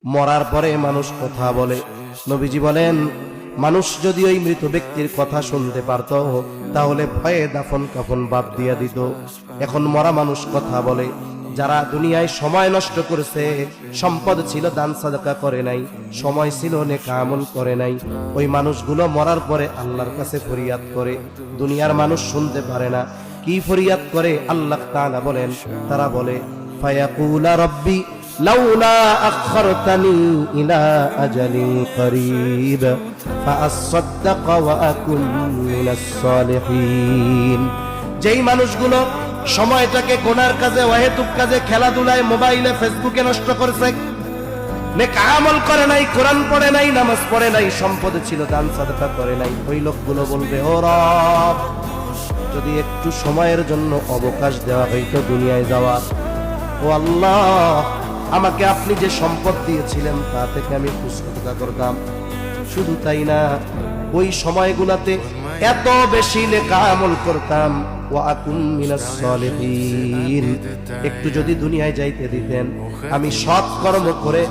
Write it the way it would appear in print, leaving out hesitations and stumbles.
মরার পরে মানুষ কথা বলে। নবীজি বলেন, মানুষ যদি ওই মৃত ব্যক্তির কথা শুনতে পারত তাহলে ভয়ে দাফন কাফন বাদ দিয়া দিত। এখন মরা মানুষ কথা বলে। যারা দুনিয়ায় সময় নষ্ট করেছে, সম্পদ ছিল দান সাদাকা করে নাই, সময় ছিল নেক আমল করে নাই, ওই মানুষগুলো মরার পরে আল্লাহর কাছে ফরিয়াদ করে। দুনিয়ার মানুষ শুনতে পারে না। কি ফরিয়াদ করে? আল্লাহ তাআলা বলেন, তারা বলে ফায়াকুলা রব্বি লাউলা আখরতানি ইলা আজালিন করিব ফাআসাদদাক ওয়া আকুন মিনাস সালিহিন। যেই মানুষগুলো সময়টাকে গুনার কাজে, অহেতুক কাজে, খেলাধুলায়, মোবাইলে, ফেসবুকে নষ্ট করেছে, নেক আমল করে নাই, কোরআন পড়ে নাই, নামাজ পড়ে নাই, সম্পদ ছিল দান সাদাকা করে নাই, ওই লোকগুলো বলবে, ও রব, যদি একটু সময়ের জন্য অবকাশ দেওয়া হইতো দুনিয়ায় যাওয়া, ও আল্লাহ, আমাকে আপনি যে সম্পদ দিয়েছিলেন তা থেকে আমি একটু সাদাকা করতাম। শুধু তাই না, ওই সময়গুলোতে এত বেশি নেক আমল করতাম, ওয়া আকুন মিনাস সালিহিন। একটু যদি দুনিয়ায় যাইতে দিতেন, আমি সৎ কর্ম করে